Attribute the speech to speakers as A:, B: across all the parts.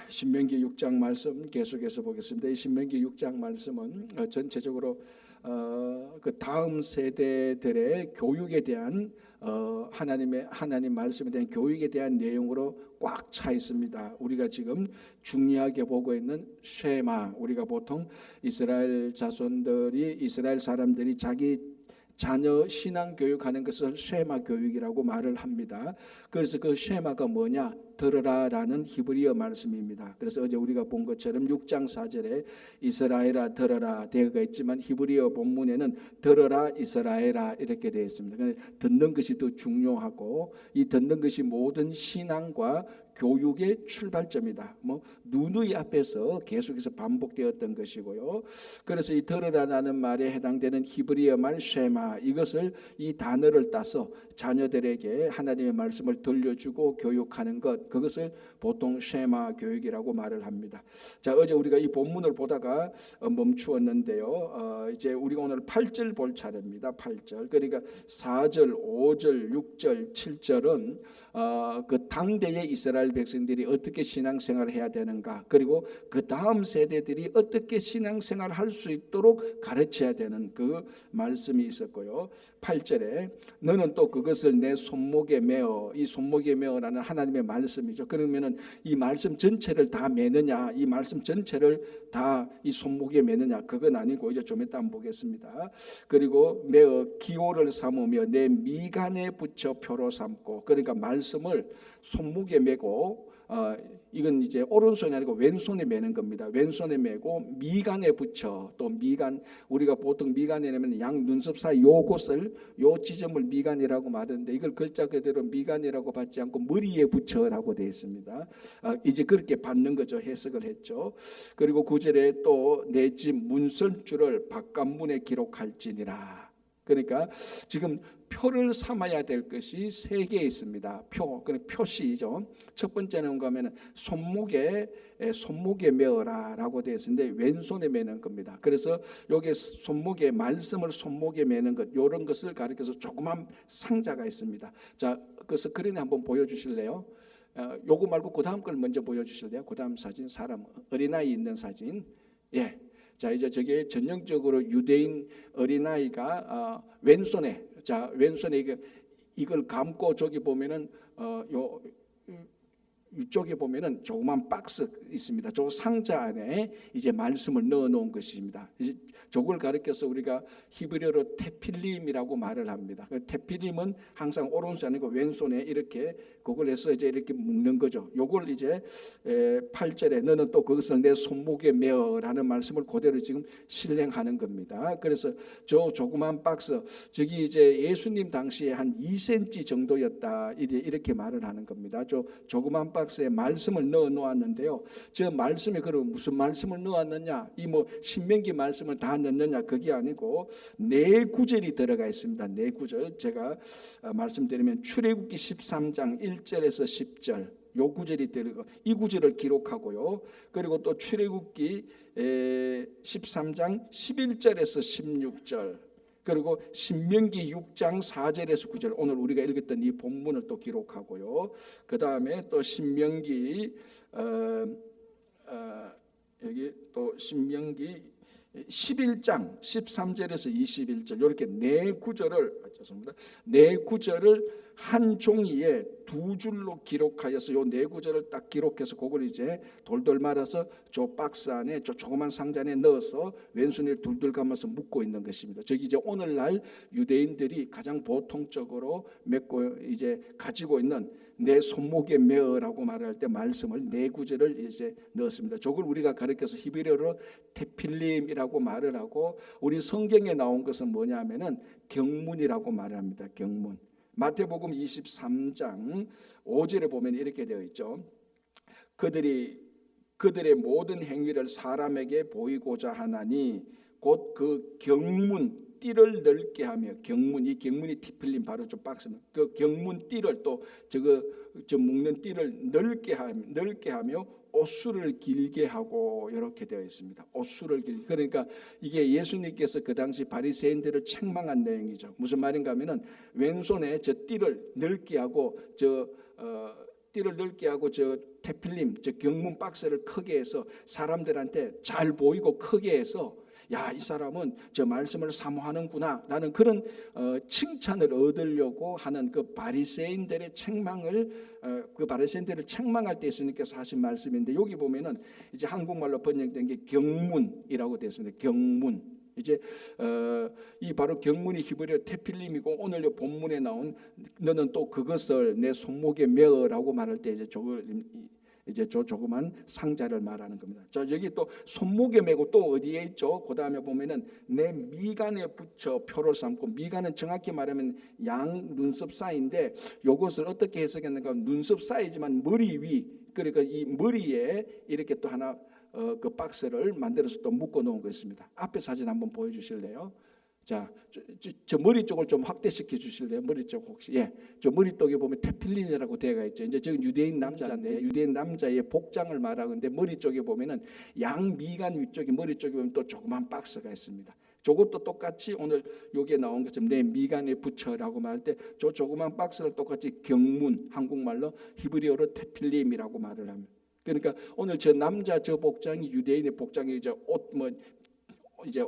A: 신명기 6장 말씀 계속해서 보겠습니다. 이 신명기 6장 말씀은 전체적으로 그 다음 세대들의 교육에 대한 하나님 말씀에 대한 교육에 대한 내용으로 꽉 차 있습니다. 우리가 지금 중요하게 보고 있는 쉐마, 우리가 보통 이스라엘 사람들이 자기 자녀 신앙 교육하는 것을 쉐마 교육이라고 말을 합니다. 그래서 그 쉐마가 뭐냐? 들으라라는 히브리어 말씀입니다. 그래서 어제 우리가 본 것처럼 6장 4절에 이스라엘아 들어라 되어가 있지만 히브리어 본문에는 들어라 이스라엘아 이렇게 되어 있습니다. 듣는 것이 더 중요하고 이 듣는 것이 모든 신앙과 교육의 출발점이다. 누누이 앞에서 계속해서 반복되었던 것이고요. 그래서 이 들으라라는 말에 해당되는 히브리어 말 쉐마, 이것을 이 단어를 따서 자녀들에게 하나님의 말씀을 들려주고 교육하는 것, 그것을 보통 쉐마 교육이라고 말을 합니다. 자, 어제 우리가 이 본문을 보다가 멈추었는데요. 이제 우리가 오늘 8절 볼 차례입니다. 8절. 그러니까 4절, 5절, 6절, 7절은 그 당대의 이스라엘 백성들이 어떻게 신앙생활을 해야 되는가, 그리고 그 다음 세대들이 어떻게 신앙생활을 할 수 있도록 가르쳐야 되는 그 말씀이 있었고요. 8절에 너는 또 그것을 내 손목에 메어, 이 손목에 메어라는 하나님의 말씀이죠. 그러면은 이 말씀 전체를 다 메느냐, 이 말씀 전체를 다 이 손목에 메느냐, 그건 아니고 이제 좀 이따 한번 보겠습니다. 그리고 메어 기호를 삼으며 내 미간에 붙여 표로 삼고, 그러니까 말씀을 손목에 메고 이건 이제 오른손이 아니고 왼손에 메는 겁니다. 왼손에 메고 미간에 붙여, 또 미간, 우리가 보통 미간에 내면 양 눈썹 사이 요곳을, 요 지점을 미간이라고 말하는데 이걸 글자 그대로 미간이라고 받지 않고 머리에 붙여라고 되어 있습니다. 이제 그렇게 받는 거죠. 해석을 했죠. 그리고 9절에 또 내 집 문설주를 바깥문에 기록할지니라. 그러니까 지금 표를 삼아야 될 것이 세 개 있습니다. 표시죠. 첫 번째는 뭔가 하면 손목에 메어라라고 되어 있는데 왼손에 메는 겁니다. 그래서 여기 손목에 말씀을 손목에 메는 것, 이런 것을 가리켜서 조그만 상자가 있습니다. 자, 그 스크린에 한번 보여주실래요? 요거 말고 그 다음 걸 먼저 보여주실래요? 그 다음 사진, 사람 어린아이 있는 사진. 예. 자, 이제 저게 전형적으로 유대인 어린아이가 왼손에, 자, 왼손에 이걸 감고 저기 보면은 이쪽에 보면은 조그만 박스 있습니다. 저 상자 안에 이제 말씀을 넣어 놓은 것입니다. 이제 저걸 가리켜서 우리가 히브리어로 테필림이라고 말을 합니다. 테필림은 항상 오른손 아니고 왼손에 이렇게 그걸 해서 이제 이렇게 묶는 거죠. 요걸 이제 8절에 너는 또 그것을 내 손목에 메어라는 말씀을 그대로 지금 실행하는 겁니다. 그래서 저 조그만 박스, 저기 이제 예수님 당시에 한 2cm 정도였다, 이렇게 말을 하는 겁니다. 저 조그만 박스에 말씀을 넣어 놓았는데요. 저 말씀에 그럼 무슨 말씀을 넣었느냐? 이 신명기 말씀을 다 넣느냐? 그게 아니고 네 구절이 들어가 있습니다. 네 구절. 제가 말씀드리면 출애굽기 13장 1절에서 10절 요 구절이 들어가, 이 구절을 기록하고요. 그리고 또 출애굽기 13장 11절에서 16절, 그리고 신명기 6장 4절에서 9절, 오늘 우리가 읽었던 이 본문을 또 기록하고요. 그 다음에 또 신명기 여기 또 신명기 11장 13절에서 21절 이렇게 네 구절을 한 종이에 두 줄로 기록하여서 요 네 구절을 딱 기록해서 그걸 이제 돌돌 말아서 저 박스 안에, 저 조그만 상자 안에 넣어서 왼손에 둘둘 감아서 묶고 있는 것입니다. 저기 이제 오늘날 유대인들이 가장 보통적으로 맺고 이제 가지고 있는 내 손목에 메어라고 말할 때 말씀을 네 구절을 이제 넣었습니다. 저걸 우리가 가르쳐서 히브리어로 테필림이라고 말을 하고, 우리 성경에 나온 것은 뭐냐면은 경문이라고 말합니다. 경문. 마태복음 23장 5절에 보면 이렇게 되어 있죠. 그들의 모든 행위를 사람에게 보이고자 하나니 곧 그 경문 띠를 넓게 하며, 이 경문이 티필림 바로 저 박스는 그 경문 띠를 또 저 묶는 띠를 넓게 하며 옷수를 길게 하고, 이렇게 되어 있습니다. 옷수를 길게. 그러니까 이게 예수님께서 그 당시 바리새인들을 책망한 내용이죠. 무슨 말인가 하면은 왼손에 저 띠를 넓게 하고 띠를 넓게 하고 저 테필림, 저 경문 박스를 크게 해서 사람들한테 잘 보이고 크게 해서 야, 이 사람은 저 말씀을 사모하는구나 라는 그런 칭찬을 얻으려고 하는 그 바리새인들의 그 바리새인들을 책망할 때 예수님께서 하신 말씀인데, 여기 보면은 이제 한국말로 번역된 게 경문이라고 되어 있습니다. 경문. 이제 이 바로 경문이 히브리어 테필림이고, 오늘 이 본문에 나온 너는 또 그것을 내 손목에 메어라고 말할 때 이제 저 조그만 상자를 말하는 겁니다. 자, 여기 또 손목에 메고 또 어디에 있죠? 그 다음에 보면은 내 미간에 붙여 표를 삼고, 미간은 정확히 말하면 양 눈썹 사이인데, 이것을 어떻게 해석했는가? 눈썹 사이지만 머리 위, 그러니까 이 머리에 이렇게 또 하나 그 박스를 만들어서 또 묶어 놓은 것입니다. 앞에 사진 한번 보여주실래요? 자, 저 머리 쪽을 좀 확대시켜 주실래요? 머리 쪽 혹시? 예, 저 머리 쪽에 보면 테필린이라고 되어 있죠. 이제 저는 유대인 남자인데, 유대인 남자의 복장을 말하는데, 머리 쪽에 보면은 양 미간 위쪽에, 머리 쪽에 보면 또 조그만 박스가 있습니다. 저것도 똑같이 오늘 여기에 나온 것처럼 내 미간에 붙여라고 말할 때 저 조그만 박스를 똑같이 경문, 한국말로 히브리어로 테필림이라고 말을 합니다. 그러니까 오늘 저 남자 저 복장이 유대인의 복장이 이제 이제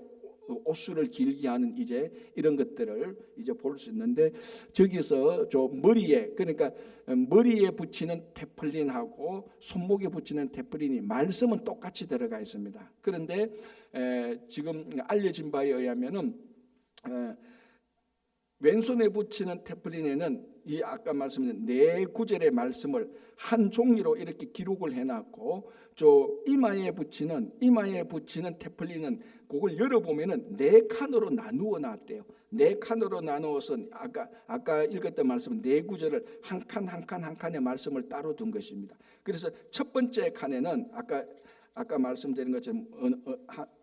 A: 옷수를 길게 하는 이제 이런 것들을 이제 볼 수 있는데, 저기서 저 머리에, 그러니까 머리에 붙이는 테플린하고 손목에 붙이는 테플린이 말씀은 똑같이 들어가 있습니다. 그런데 지금 알려진 바에 의하면은 왼손에 붙이는 테플린에는 이 아까 말씀드린 네 구절의 말씀을 한 종이로 이렇게 기록을 해놨고, 저 이마에 붙이는 테플린은 그걸 열어보면은 네 칸으로 나누어 놨대요. 네 칸으로 나누어서 아까 읽었던 말씀은 네 구절을 한 칸 한 칸 한 칸의 말씀을 따로 둔 것입니다. 그래서 첫 번째 칸에는 아까 말씀드린 것처럼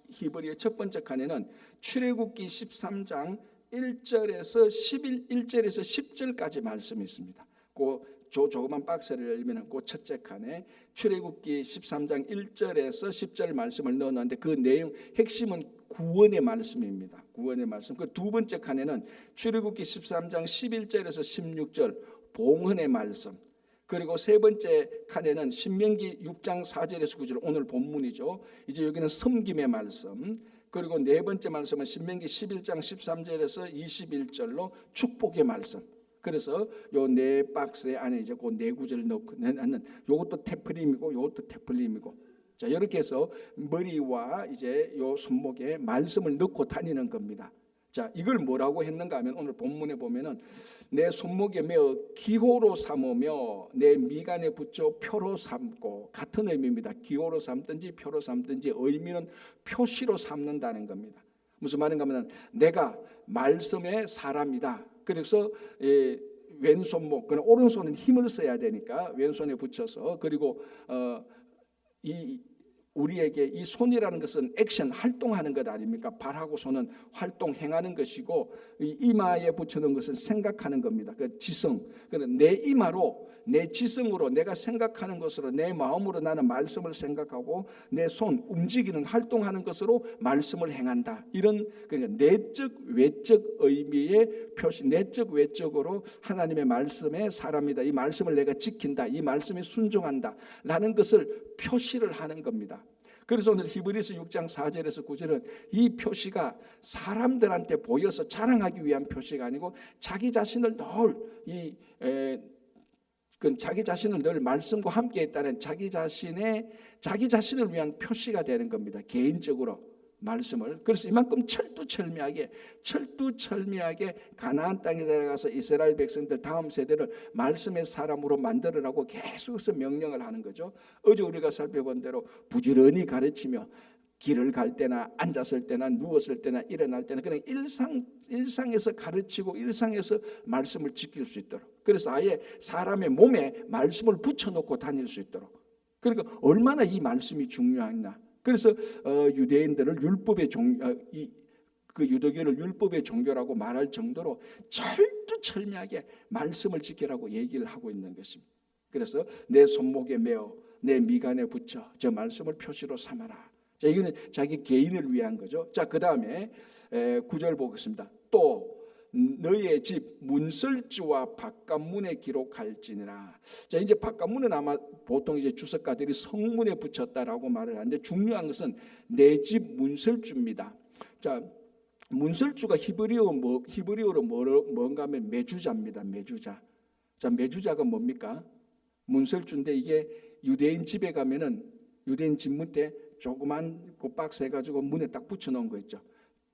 A: 히브리어 첫 번째 칸에는 출애굽기 13장 1절에서 10절까지 말씀이 있습니다. 저 조그만 박스를 열면 그 첫째 칸에 출애굽기 13장 1절에서 10절 말씀을 넣어놨는데, 그 내용 핵심은 구원의 말씀입니다. 구원의 말씀. 그 두 번째 칸에는 출애굽기 13장 11절에서 16절 봉헌의 말씀. 그리고 세 번째 칸에는 신명기 6장 4절에서 9절 오늘 본문이죠. 이제 여기는 섬김의 말씀. 그리고 네 번째 말씀은 신명기 11장 13절에서 21절로 축복의 말씀. 그래서 요 네 박스의 안에 이제 그 네 구절을 넣고 내는 요것도 테플림이고 요것도 테플림이고, 자, 이렇게 해서 머리와 이제 요 손목에 말씀을 넣고 다니는 겁니다. 자, 이걸 뭐라고 했는가 하면 오늘 본문에 보면은 내 손목에 메어 기호로 삼으며 내 미간에 붙여 표로 삼고, 같은 의미입니다. 기호로 삼든지 표로 삼든지 의미는 표시로 삼는다는 겁니다. 무슨 말인가 하면 내가 말씀의 사람이다. 그래서 왼손목, 그냥 오른손은 힘을 써야 되니까 왼손에 붙여서, 그리고 우리에게 이 손이라는 것은 액션, 활동하는 것 아닙니까? 발하고 손은 활동, 행하는 것이고, 이 이마에 붙이는 것은 생각하는 겁니다. 그 지성, 내 이마로, 내 지성으로, 내가 생각하는 것으로, 내 마음으로 나는 말씀을 생각하고, 내 손, 움직이는, 활동하는 것으로 말씀을 행한다. 이런 그러니까 내적, 외적 의미의 표시, 내적, 외적으로 하나님의 말씀의 사람이다. 이 말씀을 내가 지킨다. 이 말씀에 순종한다. 라는 것을 표시를 하는 겁니다. 그래서 오늘 히브리서 6장 4절에서 9절은 이 표시가 사람들한테 보여서 자랑하기 위한 표시가 아니고 자기 자신을 늘 말씀과 함께 있다는 자기 자신을 위한 표시가 되는 겁니다. 개인적으로 말씀을. 그래서 이만큼 철두철미하게 가나안 땅에 들어가서 이스라엘 백성들 다음 세대를 말씀의 사람으로 만들으라고 계속해서 명령을 하는 거죠. 어제 우리가 살펴본 대로 부지런히 가르치며 길을 갈 때나 앉았을 때나 누웠을 때나 일어날 때나 그냥 일상에서 가르치고 일상에서 말씀을 지킬 수 있도록, 그래서 아예 사람의 몸에 말씀을 붙여놓고 다닐 수 있도록. 그러니까 얼마나 이 말씀이 중요하냐. 그래서 유대인들을 유대교를 율법의 종교라고 말할 정도로 철두철미하게 말씀을 지키라고 얘기를 하고 있는 것입니다. 그래서 내 손목에 메어 내 미간에 붙여 저 말씀을 표시로 삼아라. 자, 이거는 자기 개인을 위한 거죠. 자, 그 다음에 9절 보겠습니다. 또 너의 집 문설주와 바깥문에 기록할지니라. 자, 이제 바깥문은 아마 보통 이제 주석가들이 성문에 붙였다라고 말을 하는데 중요한 것은 내 집 문설주입니다. 자, 문설주가 히브리어로 뭔가 하면 매주자입니다. 매주자. 자, 매주자가 뭡니까? 문설주인데 이게 유대인 집에 가면은 유대인 집 문 때 조그만 그 박스 해가지고 문에 딱 붙여놓은 거 있죠.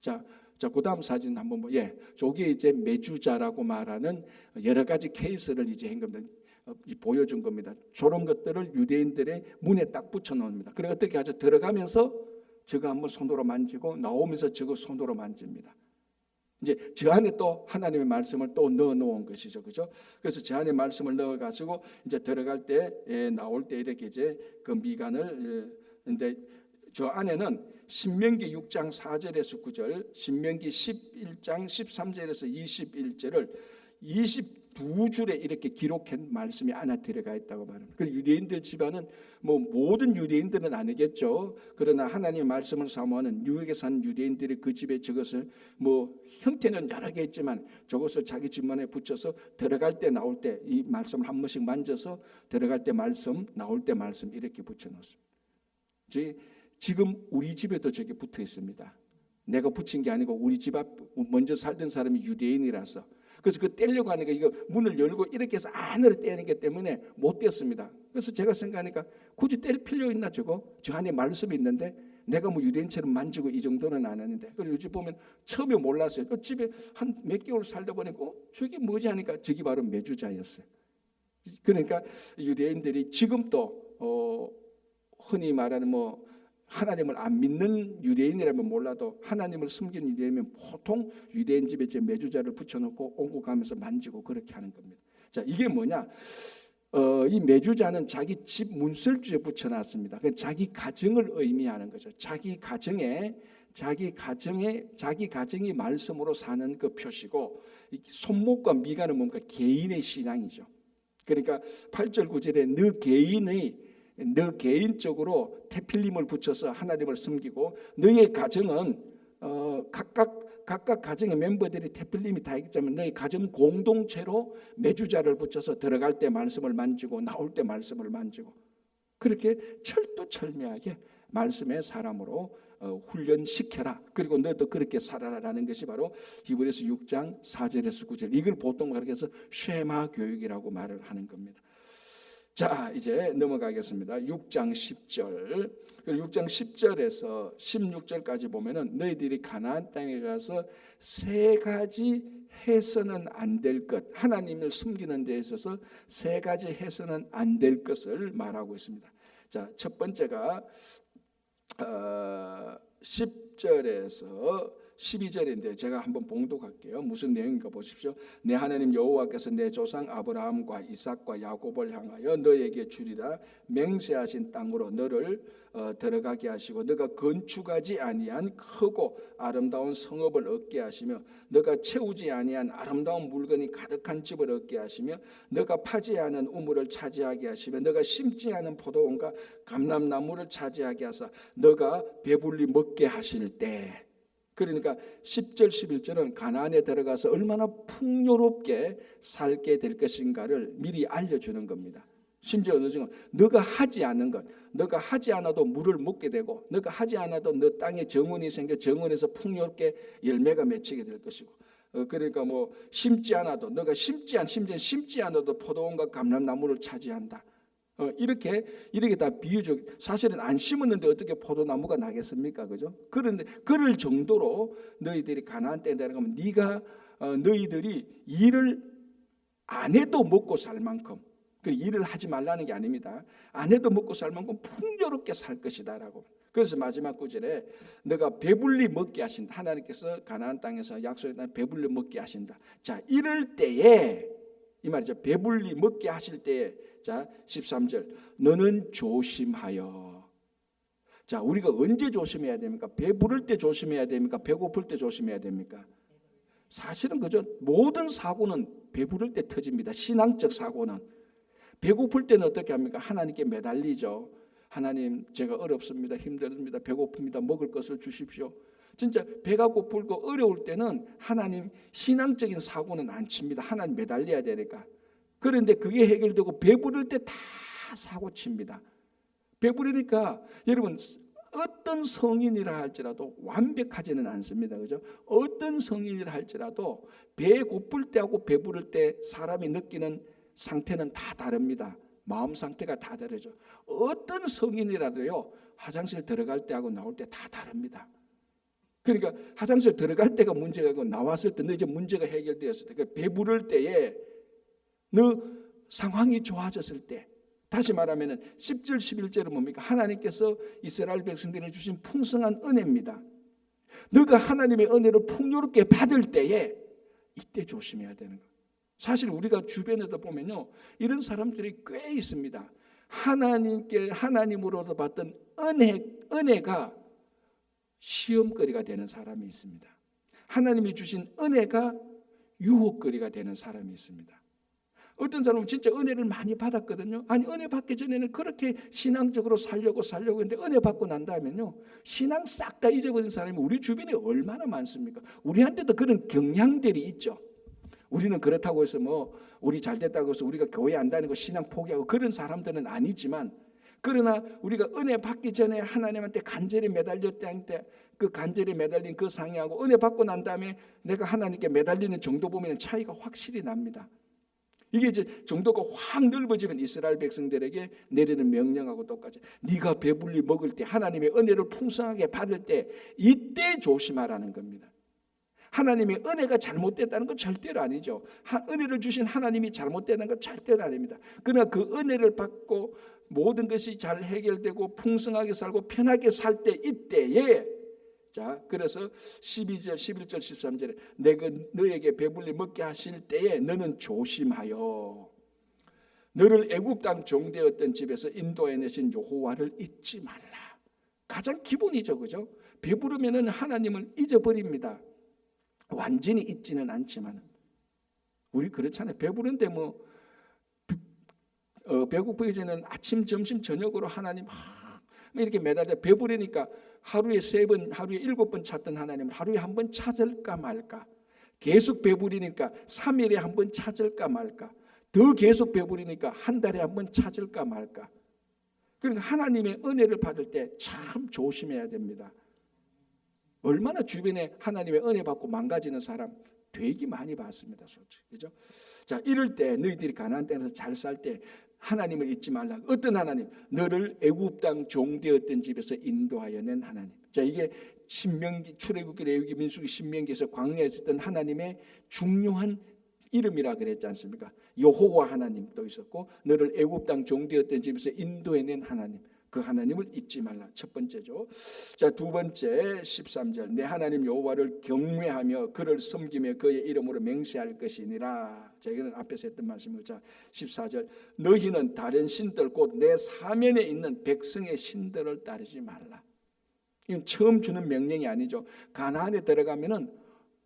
A: 자, 그다음 사진 한번 저게 이제 매주자라고 말하는 여러 가지 케이스를 이제 한 겁니다. 보여준 겁니다. 저런 것들을 유대인들의 문에 딱 붙여놓습니다. 그래 어떻게 하죠? 들어가면서 저거 한번 손으로 만지고 나오면서 저거 손으로 만집니다. 이제 저 안에 또 하나님의 말씀을 또 넣어 놓은 것이죠, 그죠? 그래서 저 안에 말씀을 넣어 가지고 이제 들어갈 때 나올 때 이렇게 이제 그 미간을 근데 저 안에는 신명기 6장 4절에서 9절, 신명기 11장 13절에서 21절을 22줄에 이렇게 기록한 말씀이 하나 들어가 있다고 말합니다. 그 유대인들 집안은 뭐 모든 유대인들은 아니겠죠. 그러나 하나님의 말씀을 사모하는 뉴욕에 사는 유대인들이 그 집에 저것을 뭐 형태는 여러 개 있지만 저것을 자기 집만에 붙여서 들어갈 때 나올 때 이 말씀을 한 번씩 만져서 들어갈 때 말씀 나올 때 말씀 이렇게 붙여놓습니다. 지금 우리 집에도 저게 붙어 있습니다. 내가 붙인 게 아니고 우리 집 앞 먼저 살던 사람이 유대인이라서 그래서 그 떼려고 하니까 이거 문을 열고 이렇게 해서 안으로 떼는 게 때문에 못 떼었습니다. 그래서 제가 생각하니까 굳이 뗄 필요 있나 저거? 저 안에 말씀이 있는데 내가 뭐 유대인처럼 만지고 이 정도는 안 하는데. 그리고 요즘 보면 처음에 몰랐어요. 그 집에 한 몇 개월 살다 보니까 저게 뭐지 하니까 저기 바로 매주자였어요. 그러니까 유대인들이 지금도 흔히 말하는 뭐 하나님을 안 믿는 유대인이라면 몰라도 하나님을 숨기는 유대인이면 보통 유대인 집에 제 매주자를 붙여놓고 오고 가면서 만지고 그렇게 하는 겁니다. 자, 이게 뭐냐? 이 매주자는 자기 집 문설주에 붙여놨습니다. 자기 가정을 의미하는 거죠. 자기 가정이 말씀으로 사는 그 표시고 손목과 미간은 뭔가 개인의 신앙이죠. 그러니까 8절 9절에 너 개인적으로 테필림을 붙여서 하나님을 섬기고 너의 가정은 각각 가정의 멤버들이 테필림이 다 있지만 너의 가정 공동체로 매주자를 붙여서 들어갈 때 말씀을 만지고 나올 때 말씀을 만지고 그렇게 철두철미하게 말씀의 사람으로 훈련시켜라. 그리고 너도 그렇게 살아라라는 것이 바로 히브리서 6장 4절에서 9절. 이걸 보통 그렇게 해서 쉐마 교육이라고 말을 하는 겁니다. 자, 이제 넘어가겠습니다. 6장 10절. 6장 10절에서 16절까지 보면은 너희들이 가나안 땅에 가서 세 가지 해서는 안 될 것, 하나님을 숨기는 데 있어서 세 가지 해서는 안 될 것을 말하고 있습니다. 자, 첫 번째가 10절에서 12절인데 제가 한번 봉독할게요. 무슨 내용인가 보십시오. 내 하나님 여호와께서 내 조상 아브라함과 이삭과 야곱을 향하여 너에게 주리라 맹세하신 땅으로 너를 들어가게 하시고 너가 건축하지 아니한 크고 아름다운 성읍을 얻게 하시며 너가 채우지 아니한 아름다운 물건이 가득한 집을 얻게 하시며 너가 파지 않은 우물을 차지하게 하시며 너가 심지 않은 포도원과 감람나무를 차지하게 하사 너가 배불리 먹게 하실 때. 그러니까 10절 11절은 가나안에 들어가서 얼마나 풍요롭게 살게 될 것인가를 미리 알려주는 겁니다. 심지어 어느 정도 너가 하지 않는 것, 너가 하지 않아도 물을 먹게 되고 너가 하지 않아도 너 땅에 정원이 생겨 정원에서 풍요롭게 열매가 맺히게 될 것이고 그러니까 뭐 심지 않아도 너가 심지어 심지 않아도 포도원과 감람나무를 차지한다. 이렇게 다 비유적. 사실은 안 심었는데 어떻게 포도나무가 나겠습니까, 그죠? 그런데 그럴 정도로 너희들이 가나안 땅에 들어가면 너희들이 일을 안 해도 먹고 살 만큼, 그 일을 하지 말라는 게 아닙니다. 안 해도 먹고 살 만큼 풍요롭게 살 것이다라고. 그래서 마지막 구절에 너가 배불리 먹게 하신다. 하나님께서 가나안 땅에서 약속했다. 배불리 먹게 하신다. 자, 이럴 때에 이 말이죠. 배불리 먹게 하실 때에 자 13절 너는 조심하여. 자, 우리가 언제 조심해야 됩니까? 배부를 때 조심해야 됩니까? 배고플 때 조심해야 됩니까? 사실은 그죠. 모든 사고는 배부를 때 터집니다. 신앙적 사고는. 배고플 때는 어떻게 합니까? 하나님께 매달리죠. 하나님 제가 어렵습니다. 힘듭니다. 배고픕니다. 먹을 것을 주십시오. 진짜 배가 고프고 어려울 때는 하나님 신앙적인 사고는 안 칩니다. 하나님 매달려야 되니까. 그런데 그게 해결되고 배부를 때 다 사고 칩니다. 배부르니까 여러분 어떤 성인이라 할지라도 완벽하지는 않습니다. 그죠? 어떤 성인이라 할지라도 배 고플 때하고 배부를 때 사람이 느끼는 상태는 다 다릅니다. 마음 상태가 다 다르죠. 어떤 성인이라도요, 화장실 들어갈 때하고 나올 때 다 다릅니다. 그러니까 화장실 들어갈 때가 문제가 아니고 나왔을 때 너 이제 문제가 해결되었을 때, 그러니까 배부를 때에 너 상황이 좋아졌을 때, 다시 말하면 10절 11절은 뭡니까? 하나님께서 이스라엘 백성들에게 주신 풍성한 은혜입니다. 너가 하나님의 은혜를 풍요롭게 받을 때에 이때 조심해야 되는 거예요. 사실 우리가 주변에도 보면요, 이런 사람들이 꽤 있습니다. 하나님으로도 받던 은혜가 시험거리가 되는 사람이 있습니다. 하나님이 주신 은혜가 유혹거리가 되는 사람이 있습니다. 어떤 사람은 진짜 은혜를 많이 받았거든요. 아니 은혜 받기 전에는 그렇게 신앙적으로 살려고 했는데 은혜 받고 난 다음에는요, 신앙 싹 다 잊어버린 사람이 우리 주변에 얼마나 많습니까? 우리한테도 그런 경향들이 있죠. 우리는 그렇다고 해서 우리 잘 됐다고 해서 우리가 교회 안 다니고 신앙 포기하고 그런 사람들은 아니지만, 그러나 우리가 은혜 받기 전에 하나님한테 간절히 매달렸을 때 그 간절히 매달린 그 상황하고 은혜 받고 난 다음에 내가 하나님께 매달리는 정도 보면 차이가 확실히 납니다. 이게 이제 정도가 확 넓어지면 이스라엘 백성들에게 내리는 명령하고 똑같이, 네가 배불리 먹을 때, 하나님의 은혜를 풍성하게 받을 때 이때 조심하라는 겁니다. 하나님의 은혜가 잘못됐다는 건 절대로 아니죠. 은혜를 주신 하나님이 잘못되는 건 절대로 아닙니다. 그러나 그 은혜를 받고 모든 것이 잘 해결되고 풍성하게 살고 편하게 살 때, 이때에, 자, 그래서 12절, 11절, 13절에 내가 너에게 배불리 먹게 하실 때에 너는 조심하여 너를 애굽 땅 종되었던 집에서 인도해내신 여호와를 잊지 말라. 가장 기본이죠, 그죠? 배부르면은 하나님을 잊어버립니다. 완전히 잊지는 않지만 우리 그렇잖아요. 배부른데 배고프기 전에는 아침, 점심, 저녁으로 하나님 이렇게 매달려 배부르니까 하루에 3번, 하루에 7번 찾던 하나님을 하루에 한 번 찾을까 말까. 계속 배부르니까 3일에 한 번 찾을까 말까. 더 계속 배부르니까 한 달에 한 번 찾을까 말까. 그러니까 하나님의 은혜를 받을 때 참 조심해야 됩니다. 얼마나 주변에 하나님의 은혜 받고 망가지는 사람 되게 많이 봤습니다, 솔직히. 그죠? 자, 이럴 때 너희들이 가나안 땅에서 잘 살 때 하나님을 잊지 말라. 어떤 하나님? 너를 애굽 땅 종되었던 집에서 인도하여 낸 하나님. 자, 이게 신명기, 출애굽기, 레위기, 민수기, 신명기에서 광야에 있었던 하나님의 중요한 이름이라 그랬지 않습니까? 여호와 하나님도 있었고, 너를 애굽 땅 종되었던 집에서 인도해낸 하나님, 그 하나님을 잊지 말라. 첫 번째죠. 자, 두 번째 13절, 내 하나님 여호와를 경외하며 그를 섬기며 그의 이름으로 맹세할 것이니라. 자, 이거는 앞에서 했던 말씀이고, 자 14절, 너희는 다른 신들 곧 내 사면에 있는 백성의 신들을 따르지 말라. 이건 처음 주는 명령이 아니죠. 가나안에 들어가면은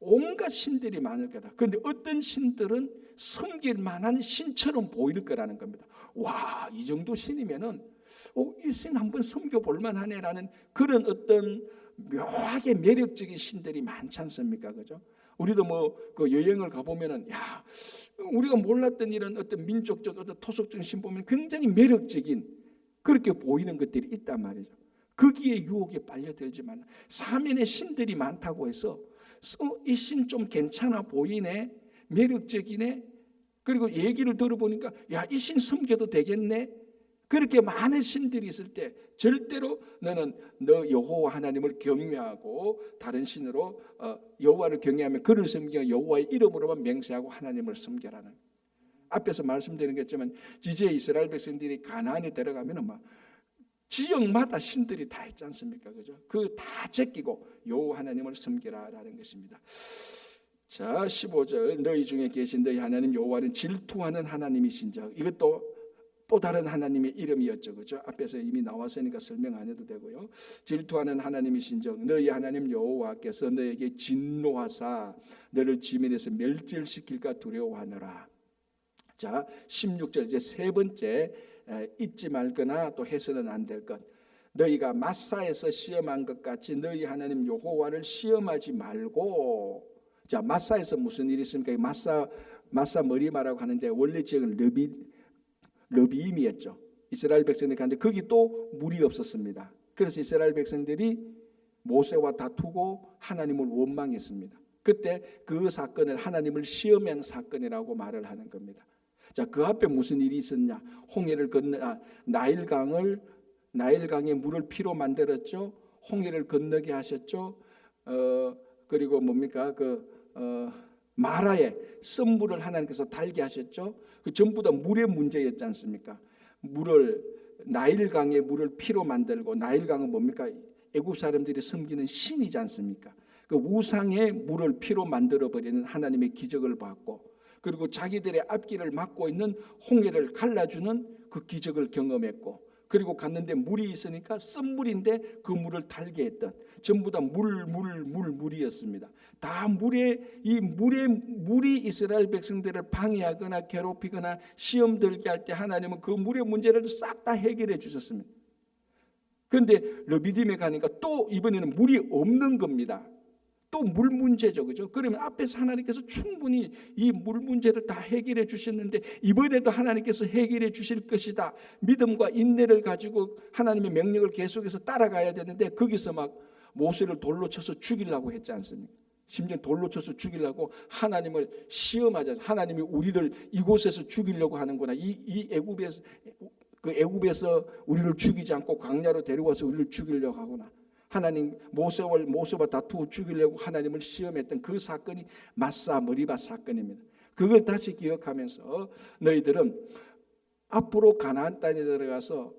A: 온갖 신들이 많을 거다. 그런데 어떤 신들은 섬길 만한 신처럼 보일 거라는 겁니다. 와, 이 정도 신이면은 이 신 한번 섬겨볼 만하네라는 그런 어떤 묘하게 매력적인 신들이 많지 않습니까? 그죠? 우리도 그 여행을 가보면은, 야, 우리가 몰랐던 이런 어떤 민족적, 어떤 토속적인 신 보면 굉장히 매력적인 그렇게 보이는 것들이 있단 말이죠. 거기에 유혹에 빨려들지만, 사면에 신들이 많다고 해서 이 신 좀 괜찮아 보이네, 매력적이네, 그리고 얘기를 들어보니까 야, 이 신 섬겨도 되겠네, 그렇게 많은 신들이 있을 때 절대로 너는 너 여호와 하나님을 경외하고 다른 신으로 여호와를 경외하며 그를 섬기며 여호와의 이름으로만 맹세하고 하나님을 섬겨라는, 앞에서 말씀드린 것처럼 이제 이스라엘 백성들이 가나안에 들어가면은 막 지역마다 신들이 다 있지 않습니까? 그죠? 그 다 제끼고 여호와 하나님을 섬기라라는 것입니다. 자, 15절, 너희 중에 계신 너희 하나님 여호와는 질투하는 하나님이신즉, 이것도 또 다른 하나님의 이름이었죠. 그죠? 앞에서 이미 나왔으니까 설명 안 해도 되고요. 질투하는 하나님이신즉 너희 하나님 여호와께서 너에게 진노하사 너를 지면에서 멸절시킬까 두려워하노라. 자, 16절, 이제 세 번째 잊지 말거나 또 해서는 안 될 것. 너희가 마사에서 시험한 것 같이 너희 하나님 여호와를 시험하지 말고. 자, 마사에서 무슨 일이 있습니까? 마사 머리마라고 하는데 원래 지역은 르비임이었죠. 이스라엘 백성들이 갔는데 거기 또 물이 없었습니다. 그래서 이스라엘 백성들이 모세와 다투고 하나님을 원망했습니다. 그때 그 사건을 하나님을 시험한 사건이라고 말을 하는 겁니다. 자, 그 앞에 무슨 일이 있었냐? 홍해를 건너 나일강의 물을 피로 만들었죠. 홍해를 건너게 하셨죠. 그리고 뭡니까? 마라에 썸물을 하나님께서 달게 하셨죠. 그 전부 다 물의 문제였지 않습니까? 나일강의 물을 피로 만들고, 나일강은 뭡니까? 애굽 사람들이 섬기는 신이지 않습니까? 그 우상의 물을 피로 만들어 버리는 하나님의 기적을 봤고, 그리고 자기들의 앞길을 막고 있는 홍해를 갈라주는 그 기적을 경험했고, 그리고 갔는데 물이 있으니까 쓴물인데 그 물을 달게 했던, 전부 다 물이었습니다. 다 물이 이스라엘 백성들을 방해하거나 괴롭히거나 시험 들게 할 때 하나님은 그 물의 문제를 싹 다 해결해 주셨습니다. 그런데 르비딤에 가니까 또 이번에는 물이 없는 겁니다. 또 물 문제죠, 그죠? 그러면 앞에서 하나님께서 충분히 이 물 문제를 다 해결해 주셨는데 이번에도 하나님께서 해결해 주실 것이다, 믿음과 인내를 가지고 하나님의 명령을 계속해서 따라가야 되는데, 거기서 막 모세를 돌로 쳐서 죽이려고 했지 않습니까? 심지어 돌로 쳐서 죽이려고 하나님을 시험하자. 하나님이 우리를 이곳에서 죽이려고 하는구나. 이 애굽에서 우리를 죽이지 않고 광야로 데려와서 우리를 죽이려고 하구나. 하나님 모세와 다투어 죽이려고 하나님을 시험했던 그 사건이 마사 머리바 사건입니다. 그걸 다시 기억하면서 너희들은 앞으로 가나안 땅에 들어가서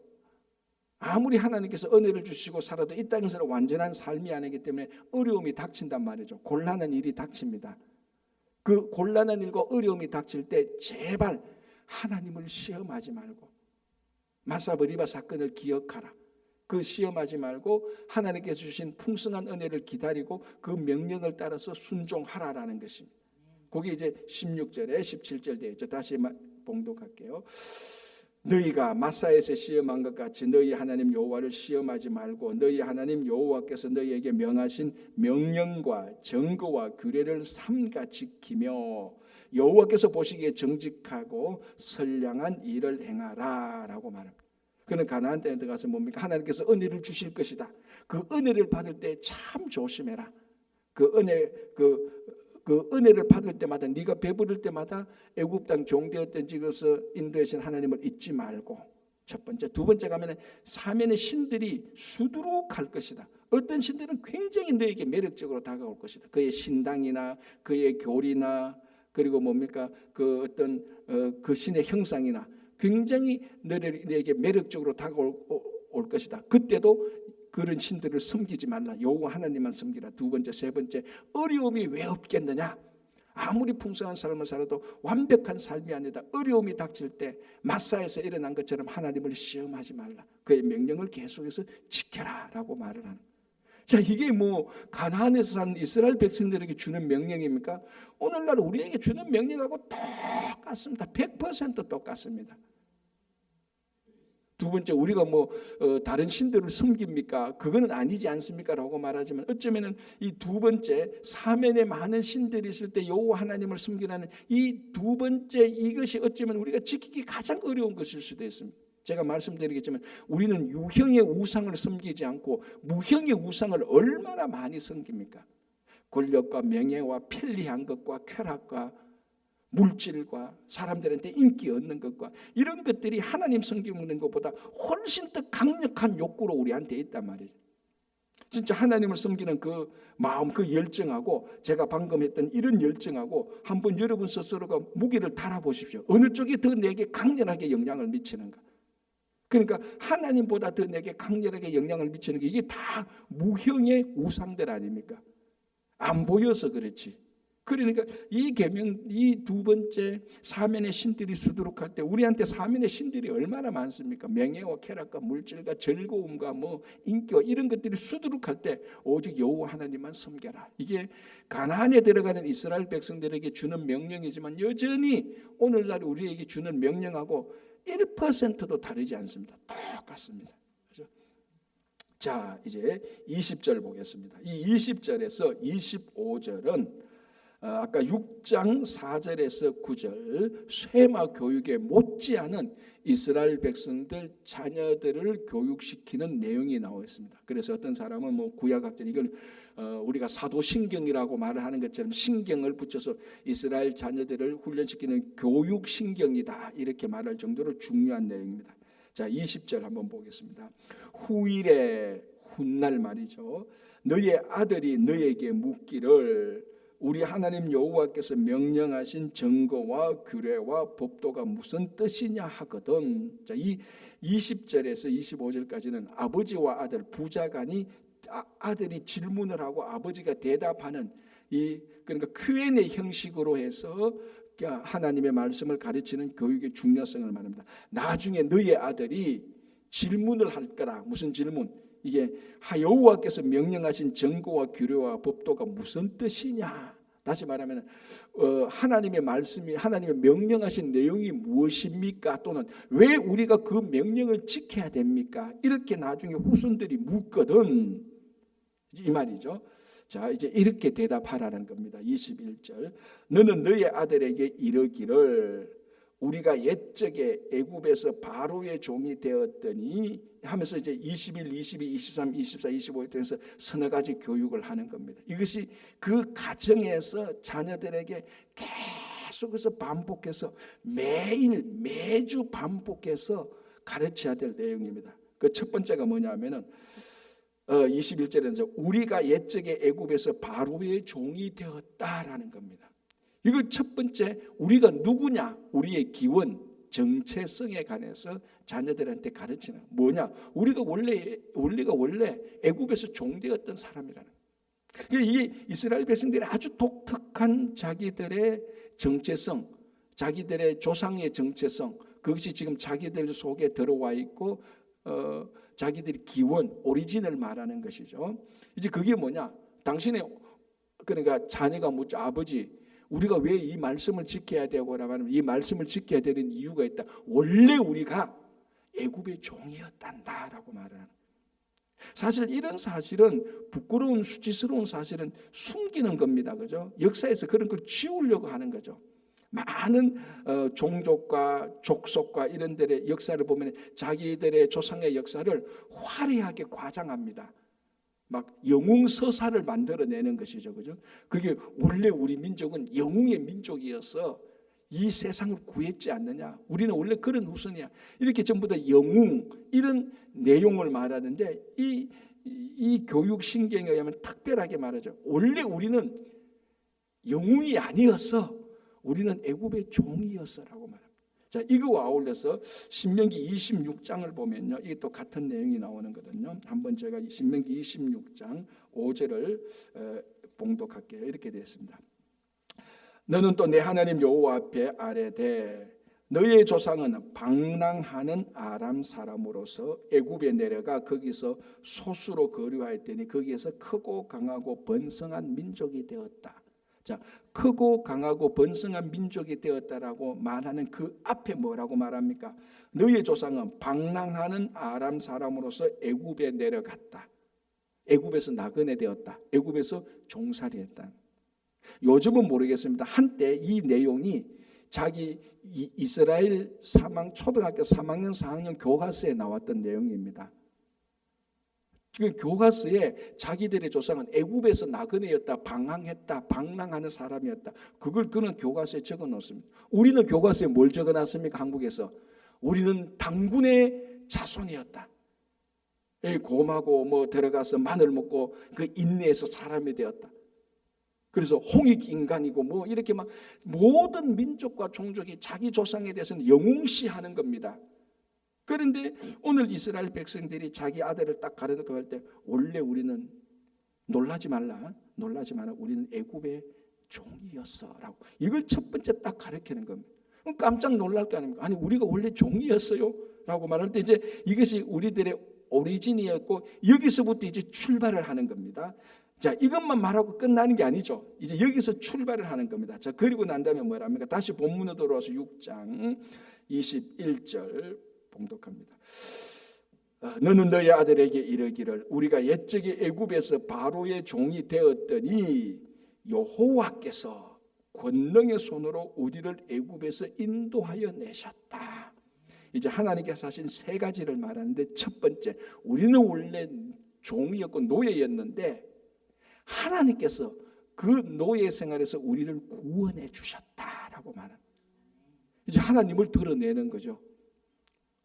A: 아무리 하나님께서 은혜를 주시고 살아도 이 땅에서는 완전한 삶이 아니기 때문에 어려움이 닥친단 말이죠. 곤란한 일이 닥칩니다. 그 곤란한 일과 어려움이 닥칠 때 제발 하나님을 시험하지 말고 마사 머리바 사건을 기억하라. 그 시험하지 말고 하나님께서 주신 풍성한 은혜를 기다리고 그 명령을 따라서 순종하라라는 것입니다. 거기 이제 16절에 17절 되어 있죠. 다시 봉독할게요. 너희가 마사에서 시험한 것 같이 너희 하나님 여호와를 시험하지 말고 너희 하나님 여호와께서 너희에게 명하신 명령과 증거와 규례를 삼가 지키며 여호와께서 보시기에 정직하고 선량한 일을 행하라라고 말합니다. 그는 가나안 땅에 들어가서 뭡니까? 하나님께서 은혜를 주실 것이다. 그 은혜를 받을 때 참 조심해라. 그 은혜를 받을 때마다, 네가 배부를 때마다 애굽 땅 종되었던 지에서 인도하신 하나님을 잊지 말고. 첫 번째. 두 번째 가면은 사면의 신들이 수두룩할 것이다. 어떤 신들은 굉장히 너에게 매력적으로 다가올 것이다. 그의 신당이나 그의 교리나 그리고 뭡니까? 그 어떤 그 신의 형상이나 굉장히 너에게 매력적으로 다가올 것이다. 그때도 그런 신들을 섬기지 말라. 여호와 하나님만 섬기라. 두 번째, 세 번째, 어려움이 왜 없겠느냐? 아무리 풍성한 삶을 살아도 완벽한 삶이 아니다. 어려움이 닥칠 때 마사에서 일어난 것처럼 하나님을 시험하지 말라. 그의 명령을 계속해서 지켜라라고 말을 하는. 자, 이게 뭐 가나안에서 사는 이스라엘 백성들에게 주는 명령입니까? 오늘날 우리에게 주는 명령하고 똑같습니다. 100% 똑같습니다. 두 번째, 우리가 다른 신들을 섬깁니까? 그거는 아니지 않습니까? 라고 말하지만 어쩌면은 이 두 번째, 사면에 많은 신들이 있을 때 여호와 하나님을 섬기라는 이 두 번째, 이것이 어쩌면 우리가 지키기 가장 어려운 것일 수도 있습니다. 제가 말씀드리겠지만 우리는 유형의 우상을 섬기지 않고 무형의 우상을 얼마나 많이 섬깁니까? 권력과 명예와 편리한 것과 쾌락과 물질과 사람들한테 인기 얻는 것과 이런 것들이 하나님 섬기는 것보다 훨씬 더 강력한 욕구로 우리한테 있단 말이에요. 진짜 하나님을 섬기는 그 마음, 그 열정하고 제가 방금 했던 이런 열정하고 한번 여러분 스스로가 무게를 달아보십시오. 어느 쪽이 더 내게 강렬하게 영향을 미치는가? 그러니까 하나님보다 더 내게 강렬하게 영향을 미치는 게 이게 다 무형의 우상들 아닙니까? 안 보여서 그렇지. 그러니까 이 계명, 이 두 번째 사면의 신들이 수두룩할 때 우리한테 사면의 신들이 얼마나 많습니까? 명예와 쾌락과 물질과 즐거움과 인기와 이런 것들이 수두룩할 때 오직 여호와 하나님만 섬겨라. 이게 가나안에 들어가는 이스라엘 백성들에게 주는 명령이지만 여전히 오늘날 우리에게 주는 명령하고 1%도 다르지 않습니다. 똑같습니다. 그렇죠? 자, 이제 20절 보겠습니다. 이 20절에서 25절은 아까 6장 4절에서 9절 쇠마 교육에 못지않은 이스라엘 백성들 자녀들을 교육시키는 내용이 나와 있습니다. 그래서 어떤 사람은 뭐 구약학者이걸 우리가 사도신경이라고 말을 하는 것처럼 신경을 붙여서 이스라엘 자녀들을 훈련시키는 교육신경이다 이렇게 말할 정도로 중요한 내용입니다. 자, 20절 한번 보겠습니다. 후일에 훗날 말이죠. 너의 아들이 너에게 묻기를 우리 하나님 여호와께서 명령하신 증거와 규례와 법도가 무슨 뜻이냐 하거든. 자, 이 20절에서 25절까지는 아버지와 아들 부자간이 아들이 질문을 하고 아버지가 대답하는 그러니까 Q&A 형식으로 해서 하나님의 말씀을 가르치는 교육의 중요성을 말합니다. 나중에 너의 아들이 질문을 할 거라. 무슨 질문? 이게 여호와께서 명령하신 증거와 규례와 법도가 무슨 뜻이냐? 다시 말하면 하나님의 말씀이 하나님의 명령하신 내용이 무엇입니까? 또는 왜 우리가 그 명령을 지켜야 됩니까? 이렇게 나중에 후손들이 묻거든. 이 말이죠. 자, 이제 이렇게 대답하라는 겁니다. 21절. 너는 너의 아들에게 이르기를 우리가 옛적에 애굽에서 바로의 종이 되었더니 하면서 이제 21, 22, 23, 24, 25에 대해서 서너 가지 교육을 하는 겁니다. 이것이 그 가정에서 자녀들에게 계속해서 반복해서 매주 반복해서 가르쳐야 될 내용입니다. 그 첫 번째가 뭐냐면은 21절에는 우리가 옛적에 애굽에서 바로의 종이 되었다라는 겁니다. 이걸 첫 번째 우리가 누구냐? 우리의 기원, 정체성에 관해서 자녀들한테 가르치는 뭐냐? 우리가 원래 애굽에서 종되었던 사람이라는 거예요. 이게 이스라엘 백성들이 아주 독특한 자기들의 정체성, 자기들의 조상의 정체성, 그것이 지금 자기들 속에 들어와 있고 자기들의 기원, 오리진을 말하는 것이죠. 이제 그게 뭐냐? 당신의 그러니까 자녀가 묻죠. 아버지, 우리가 왜 이 말씀을 지켜야 되고라고 하면 이 말씀을 지켜야 되는 이유가 있다. 원래 우리가 애굽의 종이었단다라고 말하는. 사실 이런 사실은 부끄러운 수치스러운 사실은 숨기는 겁니다. 그죠? 역사에서 그런 걸 지우려고 하는 거죠. 많은 종족과 족속과 이런 데의 역사를 보면 자기들의 조상의 역사를 화려하게 과장합니다. 막 영웅서사를 만들어내는 것이죠. 그죠? 그게 원래 우리 민족은 영웅의 민족이어서 이 세상을 구했지 않느냐. 우리는 원래 그런 후손이야. 이렇게 전부 다 영웅 이런 내용을 말하는데 이 교육 신경에 의하면 특별하게 말하죠. 원래 우리는 영웅이 아니었어. 우리는 애굽의 종이었어라고 말합니다. 자, 이거와 아울러서 신명기 26장을 보면요, 이게 또 같은 내용이 나오는 거거든요. 한번 제가 신명기 26장 5절을 봉독할게요. 이렇게 되어 있습니다. 너는 또 내 하나님 여호와 앞에 아뢰되 너의 조상은 방랑하는 아람 사람으로서 애굽에 내려가 거기서 소수로 거류하였더니 거기에서 크고 강하고 번성한 민족이 되었다. 자, 크고 강하고 번성한 민족이 되었다라고 말하는 그 앞에 뭐라고 말합니까? 너의 조상은 방랑하는 아람 사람으로서 애굽에 내려갔다. 애굽에서 나그네 되었다. 애굽에서 종살이했다. 요즘은 모르겠습니다. 한때 이 내용이 자기 이스라엘 초등학교 3학년 4학년 교과서에 나왔던 내용입니다. 지금 교과서에 자기들의 조상은 애굽에서 나그네였다, 방황했다, 방랑하는 사람이었다. 그걸 그는 교과서에 적어놓습니다. 우리는 교과서에 뭘 적어놨습니까? 한국에서 우리는 당군의 자손이었다. 곰하고 뭐 들어가서 마늘 먹고 그 인내에서 사람이 되었다. 그래서 홍익 인간이고 뭐 이렇게 막 모든 민족과 종족이 자기 조상에 대해서는 영웅시하는 겁니다. 그런데 오늘 이스라엘 백성들이 자기 아들을 딱 가르치고 할 때 원래 우리는 놀라지 말라 우리는 애굽의 종이었어라고 이걸 첫 번째 딱 가르치는 겁니다. 그럼 깜짝 놀랄 거 아닙니까? 아니 우리가 원래 종이었어요라고 말할 때 이제 이것이 우리들의 오리진이었고 여기서부터 이제 출발을 하는 겁니다. 자, 이것만 말하고 끝나는 게 아니죠. 이제 여기서 출발을 하는 겁니다. 자, 그리고 난 다음에 뭐랍니까? 다시 본문으로 돌아와서 6장 21절 봉독합니다. 너는 너희 아들에게 이르기를 우리가 옛적에 애굽에서 바로의 종이 되었더니 여호와께서 권능의 손으로 우리를 애굽에서 인도하여 내셨다. 이제 하나님께서 하신 세 가지를 말하는데, 첫 번째, 우리는 원래 종이었고 노예였는데 하나님께서 그 노예 생활에서 우리를 구원해 주셨다라고 말합니다. 이제 하나님을 드러내는 거죠.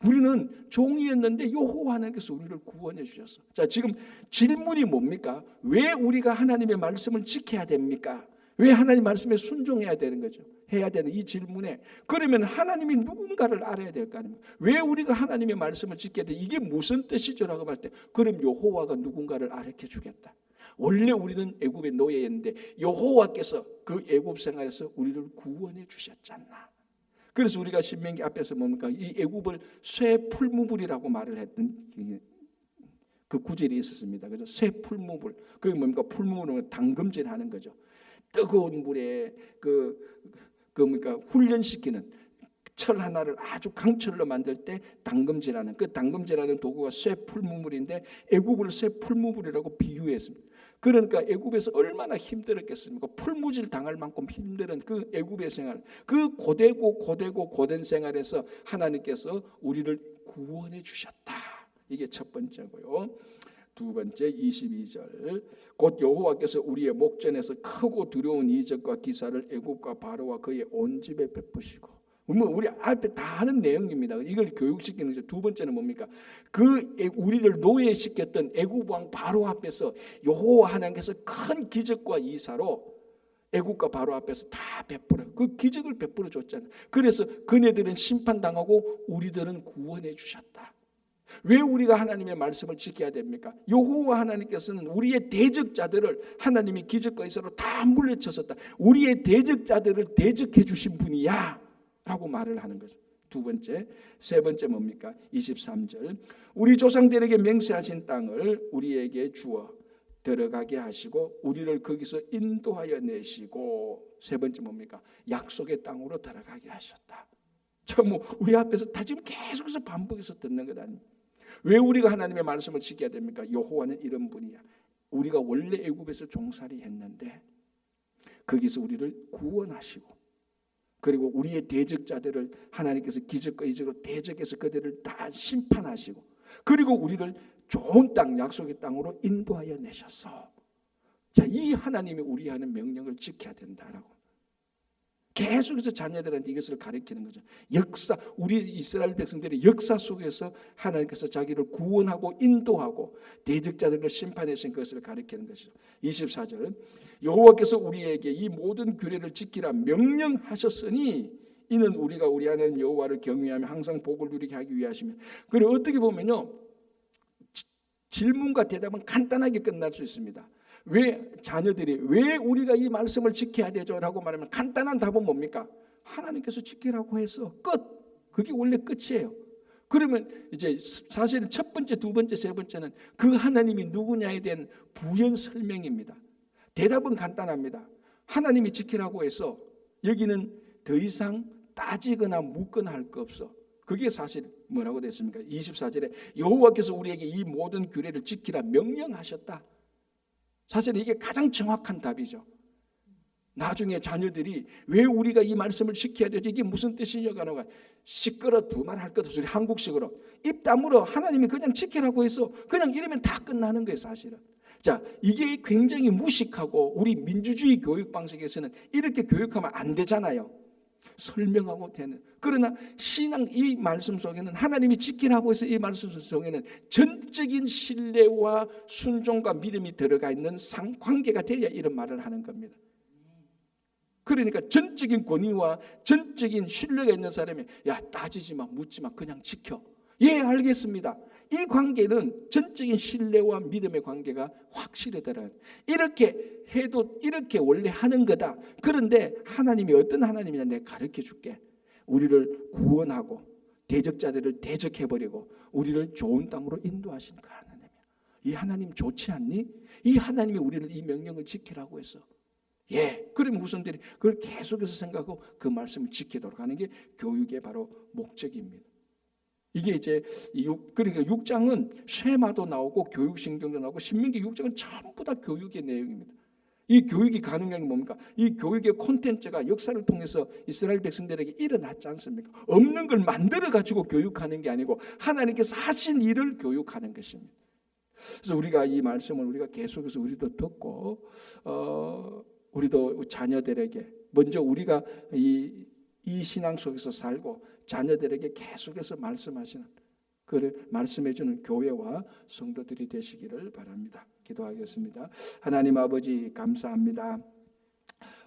A: 우리는 종이었는데 여호와 하나님께서 우리를 구원해 주셨어. 자, 지금 질문이 뭡니까? 왜 우리가 하나님의 말씀을 지켜야 됩니까? 왜 하나님 말씀에 순종해야 되는 거죠? 해야 되는 이 질문에, 그러면 하나님이 누군가를 알아야 될 거 아닙니까? 왜 우리가 하나님의 말씀을 지켜야 돼? 이게 무슨 뜻이죠? 라고 할 때, 그럼 여호와가 누군가를 알려 주겠다. 원래 우리는 애굽의 노예였는데 여호와께서 그 애굽 생활에서 우리를 구원해 주셨잖아. 그래서 우리가 신명기 앞에서 뭡니까? 이 애굽을 쇠 풀무불이라고 말을 했던 그 구절이 있었습니다. 그래서 쇠 풀무불, 그게 뭡니까? 풀무불은 담금질하는 거죠. 뜨거운 물에 뭡니까? 훈련시키는 철 하나를 아주 강철로 만들 때 담금질하는, 그 담금질하는 도구가 쇠 풀무불인데 애굽을 쇠 풀무불이라고 비유했습니다. 그러니까 애굽에서 얼마나 힘들었겠습니까? 풀무질 당할 만큼 힘든 그 애굽의 생활, 그 고된 생활에서 하나님께서 우리를 구원해 주셨다. 이게 첫 번째고요. 두 번째 22절, 곧 여호와께서 우리의 목전에서 크고 두려운 이적과 기사를 애굽과 바로와 그의 온 집에 베푸시고, 우리 앞에 다 하는 내용입니다. 이걸 교육시키는 거죠. 두 번째는 뭡니까? 우리를 노예시켰던 애굽 왕 바로 앞에서 여호와 하나님께서 큰 기적과 이사로 애굽과 바로 앞에서 다 베풀어, 그 기적을 베풀어 줬잖아요. 그래서 그네들은 심판당하고 우리들은 구원해 주셨다. 왜 우리가 하나님의 말씀을 지켜야 됩니까? 여호와 하나님께서는 우리의 대적자들을 하나님이 기적과 이사로 다 물리쳤었다. 우리의 대적자들을 대적해 주신 분이야 라고 말을 하는 거죠. 두 번째, 세 번째 뭡니까? 23절, 우리 조상들에게 맹세하신 땅을 우리에게 주어 들어가게 하시고 우리를 거기서 인도하여 내시고, 세 번째 뭡니까? 약속의 땅으로 들어가게 하셨다. 참, 우리 앞에서 다 지금 계속해서 반복해서 듣는 것 아닙니까? 왜 우리가 하나님의 말씀을 지켜야 됩니까? 여호와는 이런 분이야. 우리가 원래 애굽에서 종살이 했는데 거기서 우리를 구원하시고, 그리고 우리의 대적자들을 하나님께서 기적과 이적으로 대적해서 그들을 다 심판하시고, 그리고 우리를 좋은 땅, 약속의 땅으로 인도하여 내셨어. 자, 이 하나님이 우리 하는 명령을 지켜야 된다라고 계속해서 자녀들한테 이것을 가르치는 거죠. 역사, 우리 이스라엘 백성들의 역사 속에서 하나님께서 자기를 구원하고 인도하고 대적자들을 심판하신 것을 가르치는 것이죠. 24절, 여호와께서 우리에게 이 모든 규례를 지키라 명령하셨으니 이는 우리가 우리 하나님 여호와를 경외하며 항상 복을 누리게 하기 위하시며. 그리고 어떻게 보면요, 질문과 대답은 간단하게 끝날 수 있습니다. 왜 자녀들이 왜 우리가 이 말씀을 지켜야 되죠? 라고 말하면 간단한 답은 뭡니까? 하나님께서 지키라고 해서 끝. 그게 원래 끝이에요. 그러면 이제 사실은 첫 번째, 두 번째, 세 번째는 그 하나님이 누구냐에 대한 부연 설명입니다. 대답은 간단합니다. 하나님이 지키라고 해서 여기는 더 이상 따지거나 묻거나 할 거 없어. 그게 사실 뭐라고 됐습니까? 24절에 여호와께서 우리에게 이 모든 규례를 지키라 명령하셨다. 사실 이게 가장 정확한 답이죠. 나중에 자녀들이 왜 우리가 이 말씀을 지켜야 되지? 이게 무슨 뜻이냐고 하는 거야. 시끄러 두말할 것 없이 한국식으로 입 다물어. 하나님이 그냥 지키라고 해서 그냥 이러면 다 끝나는 거예요, 사실은. 자, 이게 굉장히 무식하고 우리 민주주의 교육 방식에서는 이렇게 교육하면 안 되잖아요. 설명하고 되는. 그러나 신앙 이 말씀 속에는 하나님이 지키라고 해서 이 말씀 속에는 전적인 신뢰와 순종과 믿음이 들어가 있는 상관계가 돼야 이런 말을 하는 겁니다. 그러니까 전적인 권위와 전적인 신뢰가 있는 사람이 야, 따지지 마, 묻지 마, 그냥 지켜. 예, 알겠습니다. 이 관계는 전적인 신뢰와 믿음의 관계가 확실히 들어요. 이렇게 해도 이렇게 원래 하는 거다. 그런데 하나님이 어떤 하나님이냐 내가 가르쳐 줄게. 우리를 구원하고 대적자들을 대적해버리고 우리를 좋은 땅으로 인도하신 그 하나님이야. 이 하나님 좋지 않니? 이 하나님이 우리를 이 명령을 지키라고 했어. 예, 그러면 후손들이 그걸 계속해서 생각하고 그 말씀을 지키도록 하는 게 교육의 바로 목적입니다. 이게 이제 그러니까 6장은 쉐마도 나오고 교육신경도 나오고 신명기 6장은 전부 다 교육의 내용입니다. 이 교육이 가능한 게 뭡니까? 이 교육의 콘텐츠가 역사를 통해서 이스라엘 백성들에게 일어났지 않습니까? 없는 걸 만들어 가지고 교육하는 게 아니고 하나님께서 하신 일을 교육하는 것입니다. 그래서 우리가 이 말씀을 우리가 계속해서 우리도 듣고 우리도 자녀들에게 먼저 우리가 이 신앙 속에서 살고 자녀들에게 계속해서 말씀하시는 그를 말씀해주는 교회와 성도들이 되시기를 바랍니다. 기도하겠습니다. 하나님 아버지 감사합니다.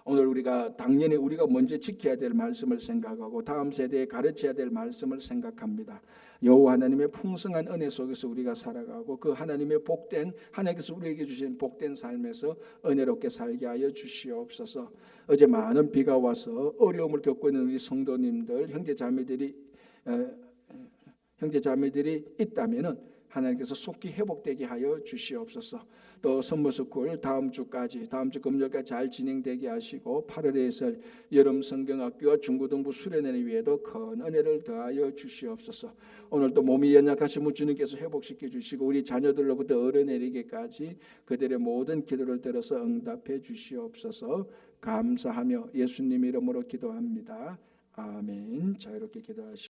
A: 오늘 우리가 당연히 우리가 먼저 지켜야 될 말씀을 생각하고 다음 세대에 가르쳐야 될 말씀을 생각합니다. 여호와 하나님의 풍성한 은혜 속에서 우리가 살아가고 그 하나님의 복된 하나님께서 우리에게 주신 복된 삶에서 은혜롭게 살게 하여 주시옵소서. 어제 많은 비가 와서 어려움을 겪고 있는 우리 성도님들 형제자매들이 있다면은 하나님께서 속히 회복되게 하여 주시옵소서. 또 선모스쿨 다음 주 금요일까지 잘 진행되게 하시고 8월에 여름 성경학교와 중고등부 수련회 위에도 큰 은혜를 더하여 주시옵소서. 오늘도 몸이 연약하신 주님께서 회복시켜 주시고 우리 자녀들로부터 어른에게까지 그들의 모든 기도를 들어서 응답해 주시옵소서. 감사하며 예수님 이름으로 기도합니다. 아멘. 자유롭게 기도하시고